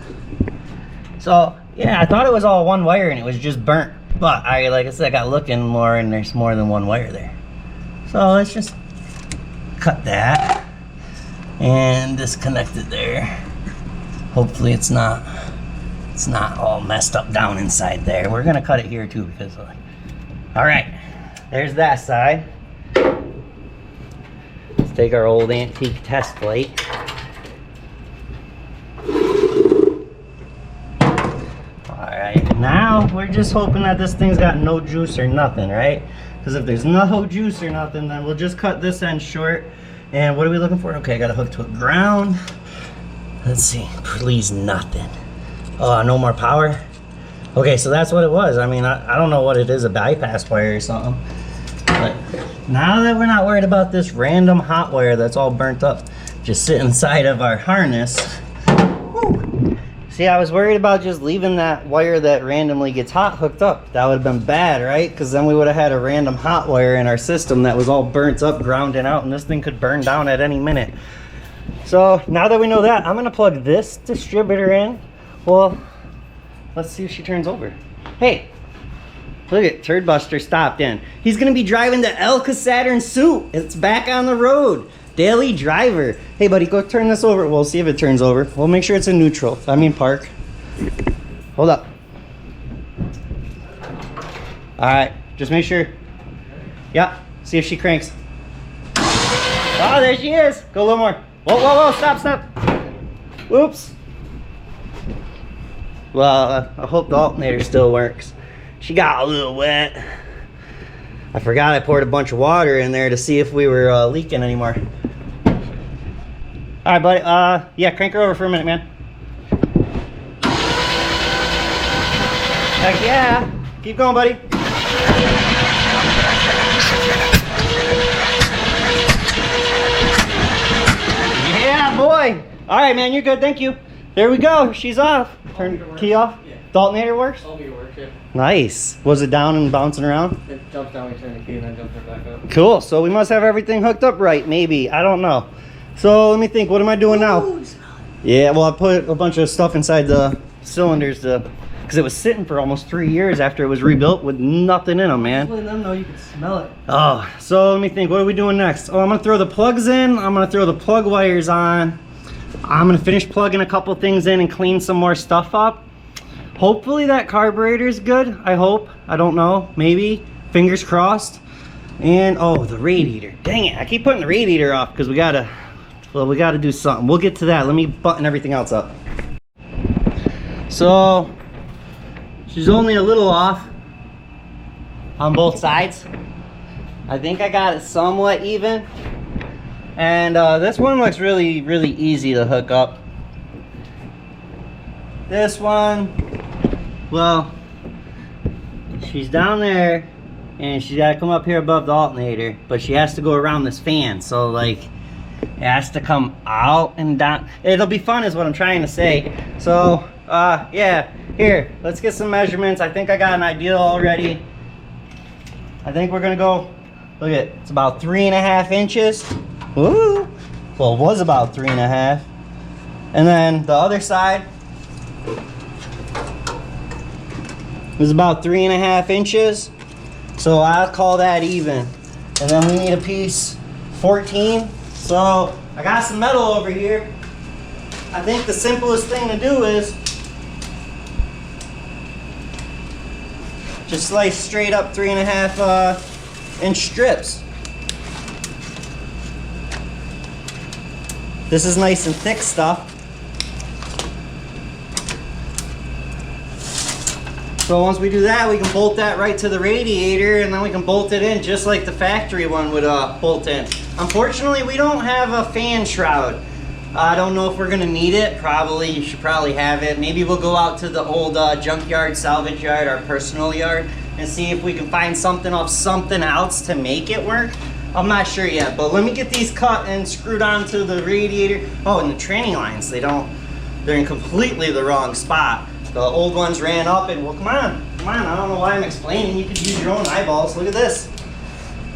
So yeah, I thought it was all one wire and it was just burnt, but like I said, I got looking more and there's more than one wire there. So let's just cut that and disconnect it there. Hopefully it's not all messed up down inside there. We're gonna cut it here too because all right, there's that side. Let's take our old antique test plate. Alright, now we're just hoping that this thing's got no juice or nothing, right? Because if there's no juice or nothing, then we'll just cut this end short. And what are we looking for? Okay, I got to hook to a ground. Let's see, please nothing. Oh, no more power? Okay, so that's what it was. I mean, I don't know what it is, a bypass wire or something. But now that we're not worried about this random hot wire that's all burnt up, just sitting inside of our harness. Woo. See, I was worried about just leaving that wire that randomly gets hot hooked up. That would have been bad, right? Because then we would have had a random hot wire in our system that was all burnt up, grounding out, and this thing could burn down at any minute. So now that we know that, I'm going to plug this distributor in. Well, let's see if she turns over. Hey, look at Turd Buster stopped in. He's going to be driving the Elka Saturn suit. It's back on the road. Daily driver. Hey buddy, go turn this over. We'll see if it turns over. We'll make sure it's in neutral. I mean park. Hold up. Alright, just make sure. Yeah, see if she cranks. Oh, there she is. Go a little more. Whoa, whoa, whoa, stop. Whoops. Well, I hope the alternator still works. She got a little wet. I forgot I poured a bunch of water in there to see if we were leaking anymore. All right, buddy. Yeah, crank her over for a minute, man. Heck yeah. Keep going, buddy. Yeah, boy. All right, man, you're good. Thank you. There we go. She's off. Turn key off. Yeah. The alternator works? Alternator works, yeah. Nice. Was it down and bouncing around? It jumps down, we turn the key, and then jumps right back up. Cool. So we must have everything hooked up right, maybe. I don't know. So let me think. What am I doing now? Yeah, well, I put a bunch of stuff inside the cylinders because it was sitting for almost 3 years after it was rebuilt with nothing in them, man. Let them know you can smell it. Oh, so let me think. What are we doing next? Oh, I'm going to throw the plugs in. I'm going to throw the plug wires on. I'm going to finish plugging a couple things in and clean some more stuff up. Hopefully that carburetor is good. I hope. I don't know. Maybe. Fingers crossed. And, oh, the radiator. Dang it. I keep putting the radiator off because we got to do something. We'll get to that. Let me button everything else up. So, she's only a little off on both sides. I think I got it somewhat even. And this one looks really, really easy to hook up. This one, well, she's down there and she's got to come up here above the alternator, but she has to go around this fan. So like, it has to come out and down. It'll be fun is what I'm trying to say. So, yeah, here, let's get some measurements. I think I got an idea already. I think we're gonna go, look at, it's about 3.5 inches. Woo! Well, it was about 3.5. And then the other side was about 3.5 inches. So I'll call that even. And then we need a piece 14. So I got some metal over here. I think the simplest thing to do is just slice straight up 3.5 inch strips. This is nice and thick stuff. So once we do that, we can bolt that right to the radiator, and then we can bolt it in just like the factory one would bolt in. Unfortunately, we don't have a fan shroud. I don't know if we're gonna need it. Probably, you should probably have it. Maybe we'll go out to the old junkyard, salvage yard, our personal yard, and see if we can find something off something else to make it work. I'm not sure yet, but let me get these cut and screwed onto the radiator. Oh, and the training lines, they're in completely the wrong spot. The old ones ran up and, well, come on, I don't know why I'm explaining. You could use your own eyeballs. Look at this.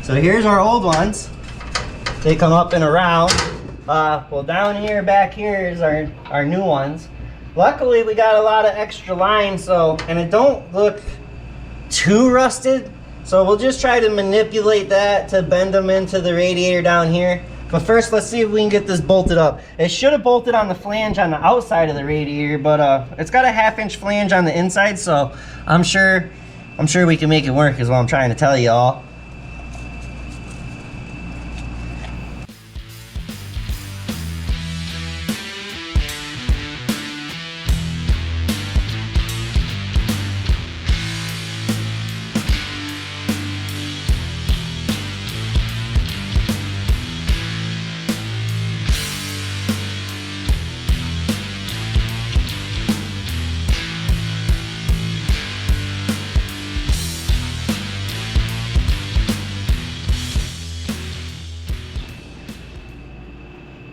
So here's our old ones. They come up and around. Well, down here, back here is our new ones. Luckily, we got a lot of extra lines, and it don't look too rusted. So we'll just try to manipulate that to bend them into the radiator down here. But first, let's see if we can get this bolted up. It should have bolted on the flange on the outside of the radiator, but it's got a 1/2-inch flange on the inside, so I'm sure we can make it work is what I'm trying to tell you all.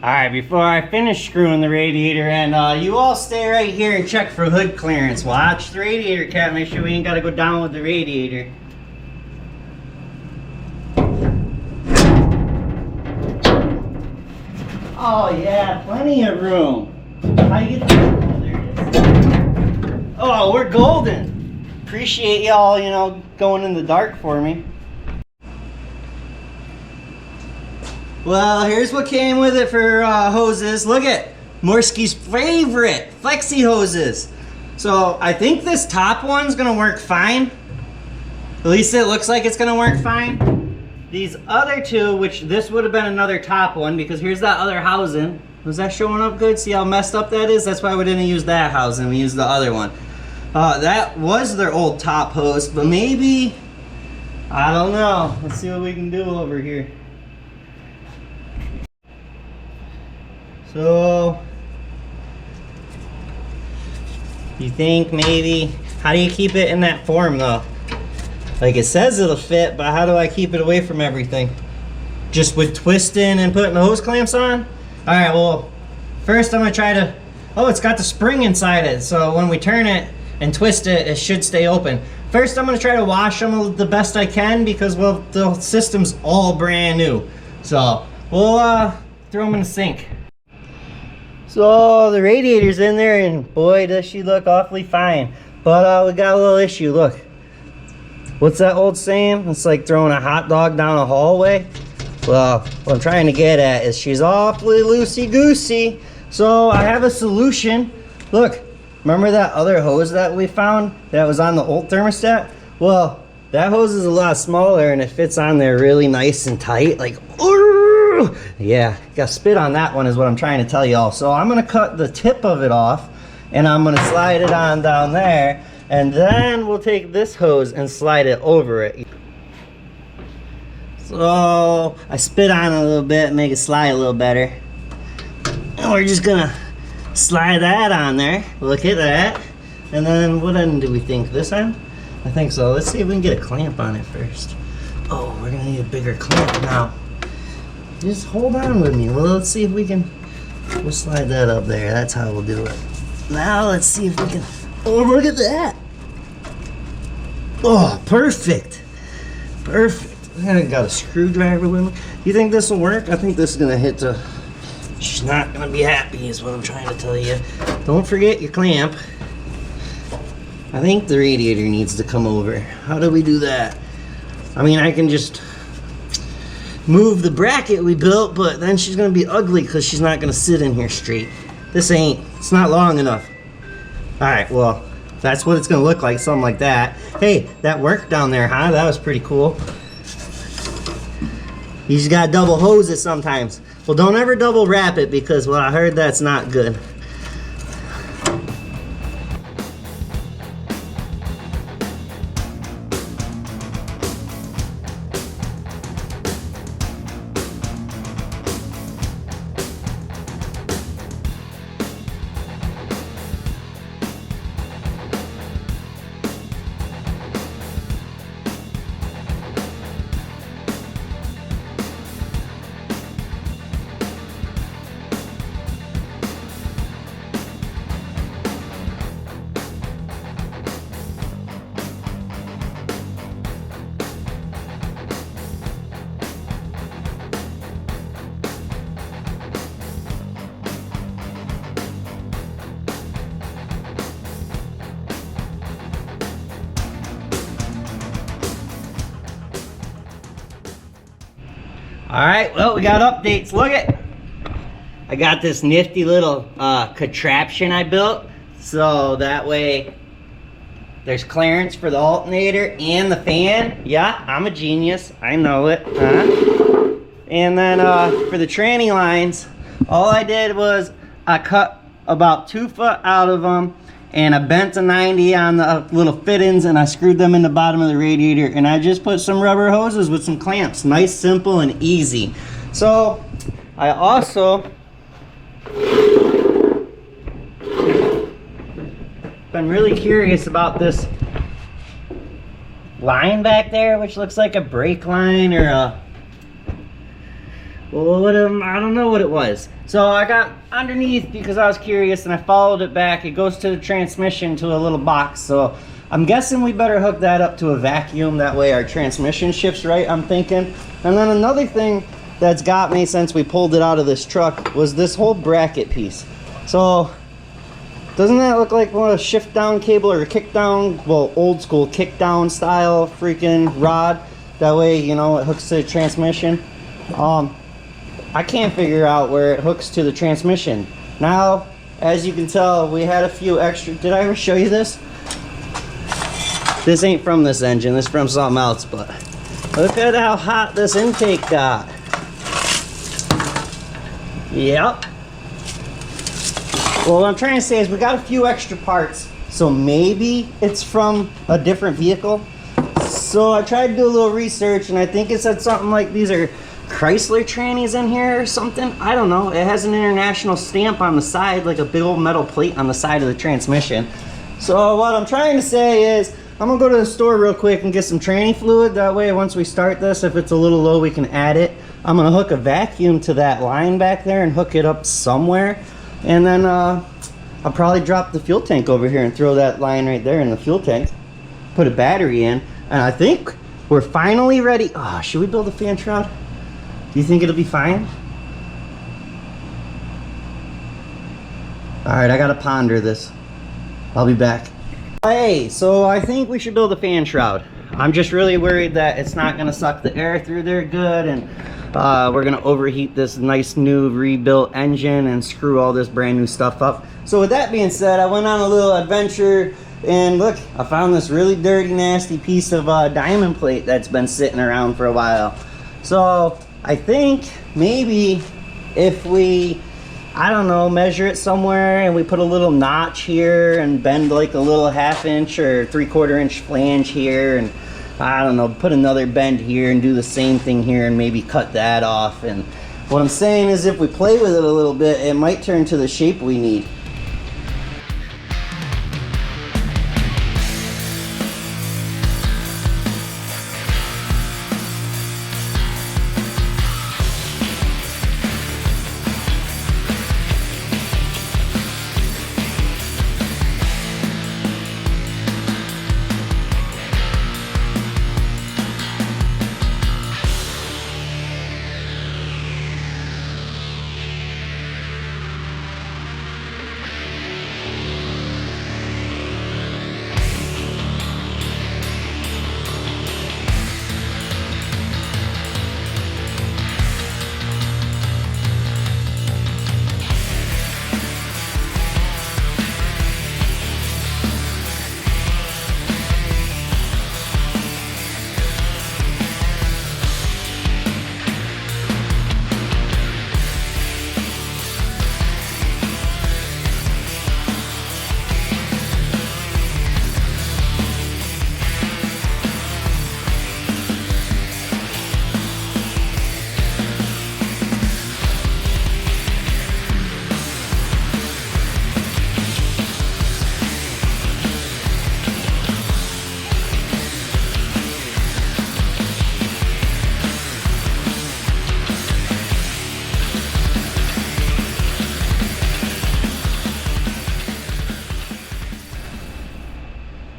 Alright, before I finish screwing the radiator in, you all stay right here and check for hood clearance. Watch the radiator cap, make sure we ain't gotta go down with the radiator. Oh yeah, plenty of room. How you get that? Oh, there it is. Oh, we're golden. Appreciate y'all, going in the dark for me. Well, here's what came with it for hoses. Look at Morski's favorite flexi hoses. So I think this top one's gonna work fine. At least it looks like it's gonna work fine. These other two, which this would have been another top one because here's that other housing. Was that showing up good? See how messed up that is? That's why we didn't use that housing. We used the other one. That was their old top hose, but maybe, I don't know. Let's see what we can do over here. So, you think maybe, how do you keep it in that form though? Like it says it'll fit, but how do I keep it away from everything? Just with twisting and putting the hose clamps on? Alright, well, first I'm gonna try to, oh, it's got the spring inside it, so when we turn it and twist it, it should stay open. First I'm gonna try to wash them the best I can because, well, the system's all brand new. So, we'll throw them in the sink. So the radiator's in there and boy does she look awfully fine. But we got a little issue, look. What's that old saying? It's like throwing a hot dog down a hallway. Well, what I'm trying to get at is she's awfully loosey-goosey. So I have a solution. Look, remember that other hose that we found that was on the old thermostat? Well, that hose is a lot smaller and it fits on there really nice and tight. Like, yeah, got spit on that one is what I'm trying to tell y'all. So I'm gonna cut the tip of it off and I'm gonna slide it on down there and then we'll take this hose and slide it over it. So I spit on it a little bit, make it slide a little better. And we're just gonna slide that on there. Look at that. And then what end do we think? This end? I think so. Let's see if we can get a clamp on it first. Oh, we're gonna need a bigger clamp now. Just hold on with me. Well, let's see if we can. We'll slide that up there. That's how we'll do it. Now let's see if we can. Oh, look at that. Oh, perfect. Perfect. I got a screwdriver with me. You think this will work? I think this is gonna hit the. She's not gonna be happy, is what I'm trying to tell you. Don't forget your clamp. I think the radiator needs to come over. How do we do that? I mean, I can just move the bracket we built, but then she's gonna be ugly because she's not gonna sit in here straight. It's not long enough. Alright, well, that's what it's gonna look like, something like that. Hey, that worked down there, huh? That was pretty cool. You just gotta double hose it sometimes. Well, don't ever double wrap it because, well, I heard that's not good. All right, well, we got updates. Look it. I got this nifty little contraption I built. So that way there's clearance for the alternator and the fan. Yeah, I'm a genius. I know it. And then for the tranny lines, all I did was I cut about 2 foot out of them and I bent a 90 on the little fittings and I screwed them in the bottom of the radiator, and I just put some rubber hoses with some clamps. Nice, simple, and easy. So I also been really curious about this line back there, which looks like a brake line or a, well, I don't know what it was. So I got underneath because I was curious and I followed it back. It goes to the transmission to a little box. So I'm guessing we better hook that up to a vacuum. That way our transmission shifts right, I'm thinking. And then another thing that's got me since we pulled it out of this truck was this whole bracket piece. So doesn't that look like a shift down cable or a kick down, well, old school kick down style freaking rod? That way, you know, it hooks to the transmission. I can't figure out where it hooks to the transmission. Now, as you can tell, we had a few extra. Did I ever show you this? This ain't from this engine, this is from something else, but look at how hot this intake got. Yep. Well, what I'm trying to say is we got a few extra parts, so maybe it's from a different vehicle. So I tried to do a little research, and I think it said something like these are Chrysler trannies in here or something. I don't know. It has an international stamp on the side, like a big old metal plate on the side of the transmission. So what I'm trying to say is I'm gonna go to the store real quick and get some tranny fluid. That way, once we start this, if it's a little low, we can add it. I'm gonna hook a vacuum to that line back there and hook it up somewhere. And then I'll probably drop the fuel tank over here and throw that line right there in the fuel tank. Put a battery in. And I think we're finally ready. Oh, should we build a fan shroud? Do you think it'll be fine? Alright, I gotta ponder this. I'll be back. Hey, so I think we should build a fan shroud. I'm just really worried that it's not gonna suck the air through there good, and we're gonna overheat this nice new rebuilt engine and screw all this brand new stuff up. So with that being said, I went on a little adventure, and look, I found this really dirty, nasty piece of diamond plate that's been sitting around for a while. So I think maybe if we, I don't know, measure it somewhere and we put a little notch here and bend like a little 1/2 inch or 3/4 inch flange here, and I don't know, put another bend here and do the same thing here and maybe cut that off. And what I'm saying is if we play with it a little bit, it might turn to the shape we need.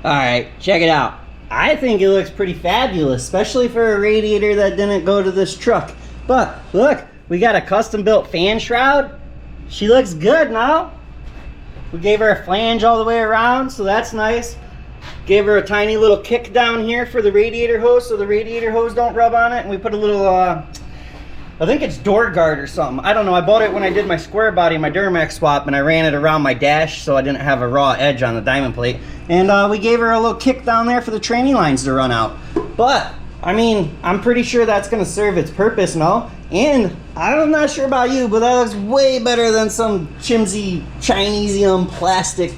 Alright, check it out. I think it looks pretty fabulous, especially for a radiator that didn't go to this truck. But look, we got a custom built fan shroud. She looks good now. We gave her a flange all the way around, so that's nice. Gave her a tiny little kick down here for the radiator hose so the radiator hose don't rub on it. And we put a little I think it's door guard or something. I don't know. I bought it when I did my square body, my Duramax swap, and I ran it around my dash so I didn't have a raw edge on the diamond plate. And we gave her a little kick down there for the training lines to run out. But, I mean, I'm pretty sure that's going to serve its purpose, no? And I'm not sure about you, but that looks way better than some chimsy Chinesium plastic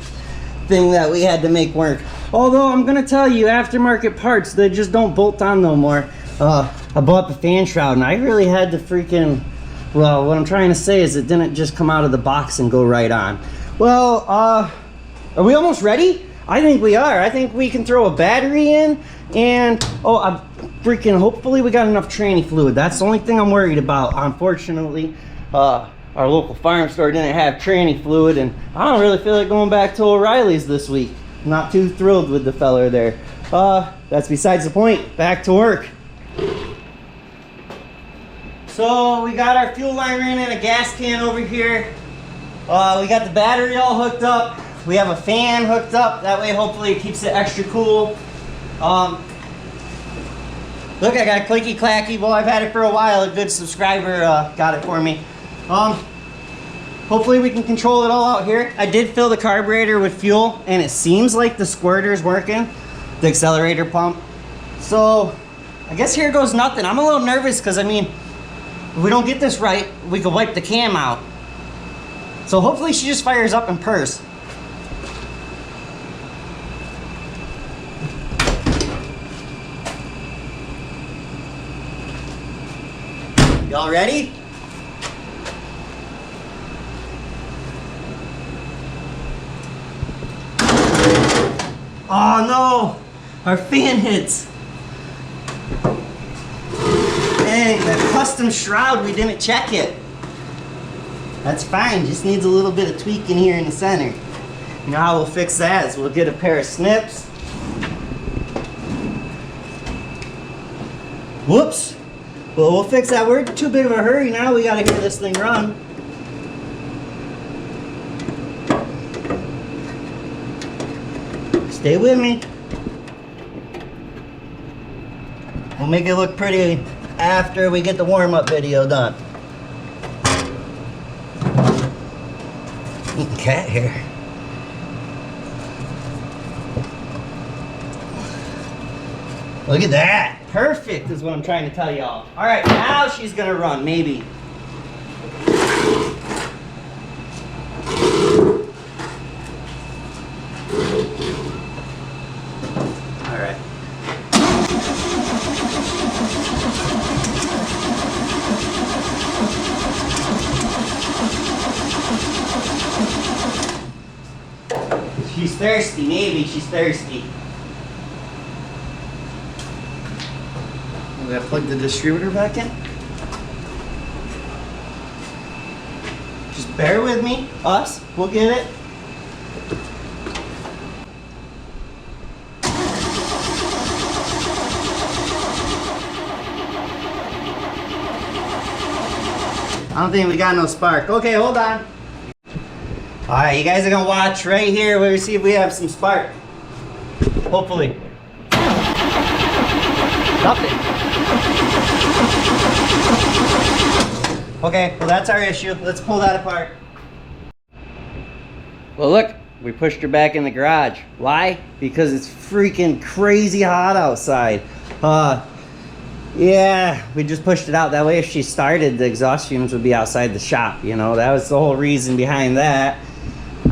thing that we had to make work. Although I'm gonna tell you, aftermarket parts, they just don't bolt on no more. I bought the fan shroud and I really had to freaking, well, what I'm trying to say is it didn't just come out of the box and go right on. Well, are we almost ready? I think we are. I think we can throw a battery in and, hopefully we got enough tranny fluid. That's the only thing I'm worried about. Unfortunately, our local farm store didn't have tranny fluid, and I don't really feel like going back to O'Reilly's this week. Not too thrilled with the feller there. That's besides the point. Back to work. So we got our fuel line ran in a gas can over here. We got the battery all hooked up. We have a fan hooked up. That way hopefully it keeps it extra cool. Look, I got a clicky clacky. Well, I've had it for a while. A good subscriber got it for me. Hopefully we can control it all out here. I did fill the carburetor with fuel and it seems like the squirter is working, the accelerator pump. So I guess here goes nothing. I'm a little nervous because I mean, if we don't get this right, we could wipe the cam out. So hopefully she just fires up in purse. Y'all ready? Oh no! Our fan hits! Dang, that custom shroud, we didn't check it. That's fine, just needs a little bit of tweaking here in the center. You know how we'll fix that is we'll get a pair of snips. Whoops! Well, we'll fix that. We're in too big of a hurry now. We gotta hear this thing run. Stay with me. We'll make it look pretty after we get the warm-up video done. Cat hair. Look at that. Perfect is what I'm trying to tell y'all. All right, now she's gonna run, maybe. All right. She's thirsty, maybe she's thirsty. We gotta plug the distributor back in. Just bear with me, us, we'll get it. I don't think we got no spark. Okay, hold on. All right, you guys are gonna watch right here. We'll see if we have some spark. Hopefully. Nothing. Okay, well that's our issue. Let's pull that apart. Well look, we pushed her back in the garage. Why? Because it's freaking crazy hot outside. Yeah, we just pushed it out. That way if she started, the exhaust fumes would be outside the shop, you know? That was the whole reason behind that.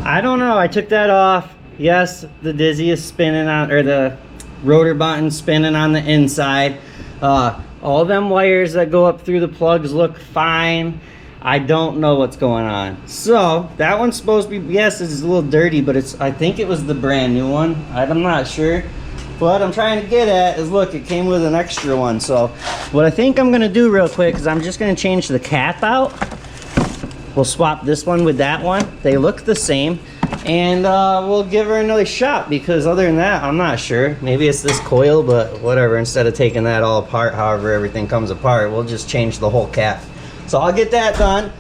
I don't know, I took that off. Yes, the dizzy is spinning on, or the rotor button spinning on the inside. All them wires that go up through the plugs look fine. I don't know what's going on. So that one's supposed to be, yes, it's a little dirty, but I think it was the brand new one. I'm not sure. What I'm trying to get at is, look, it came with an extra one. So what I think I'm gonna do real quick is I'm just gonna change the cap out. We'll swap this one with that one. They look the same. And we'll give her another shot, because other than that, I'm not sure. Maybe it's this coil, but whatever. Instead of taking that all apart, however everything comes apart, we'll just change the whole cap. So I'll get that done.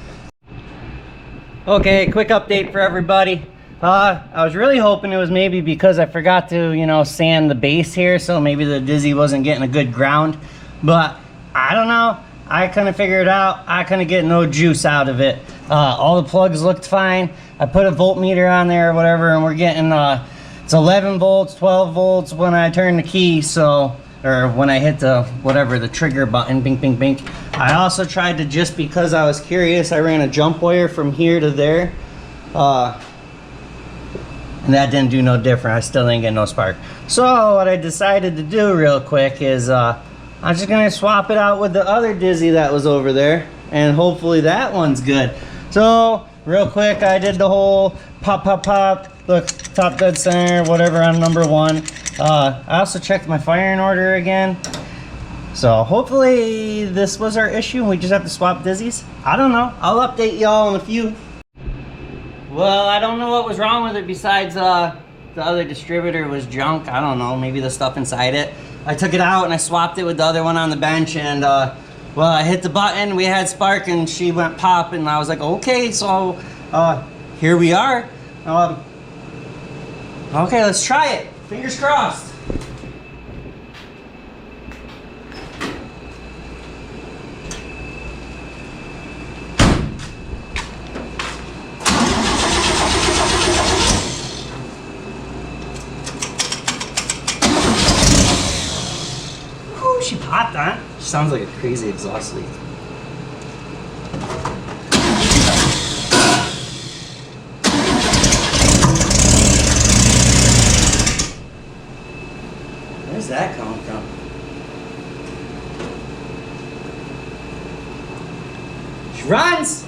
Okay, quick update for everybody. I was really hoping it was maybe because I forgot to, you know, sand the base here, so maybe the dizzy wasn't getting a good ground. But I don't know. I couldn't figure it out. I couldn't get no juice out of it. All the plugs looked fine. I put a voltmeter on there or whatever, and we're getting it's 11 volts, 12 volts when I turn the key, so, or when I hit the whatever, the trigger button, bink bink bink. I also tried to, just because I was curious, I ran a jump wire from here to there, and that didn't do no different. I still didn't get no spark. So what I decided to do real quick is I'm just gonna swap it out with the other Dizzy that was over there, and hopefully that one's good. So real quick, I did the whole pop pop pop, look, top dead center, whatever on number 1. I also checked my firing order again. So hopefully this was our issue and we just have to swap Dizzies. I don't know, I'll update y'all in a few. Well, I don't know what was wrong with it besides the other distributor was junk. I don't know, maybe the stuff inside it. I took it out and I swapped it with the other one on the bench, and well, I hit the button, we had spark, and she went pop, and I was like, okay, so here we are. Okay, let's try it. Fingers crossed. She popped on. She sounds like a crazy exhaust leak. Where's that coming from? She runs!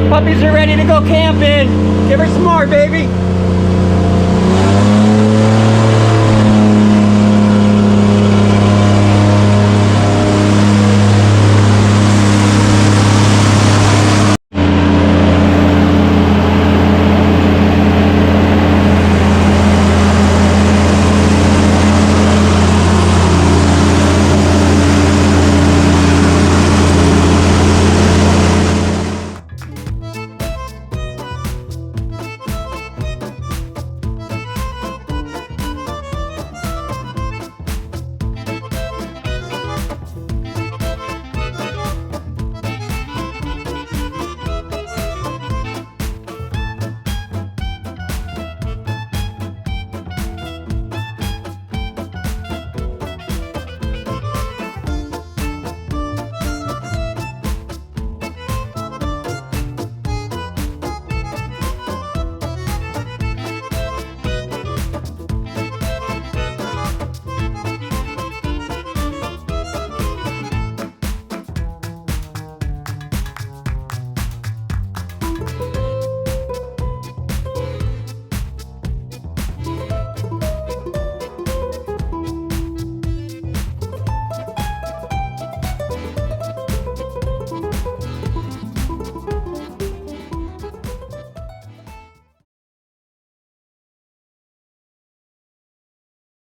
Puppies are ready to go camping. Give her some more, baby.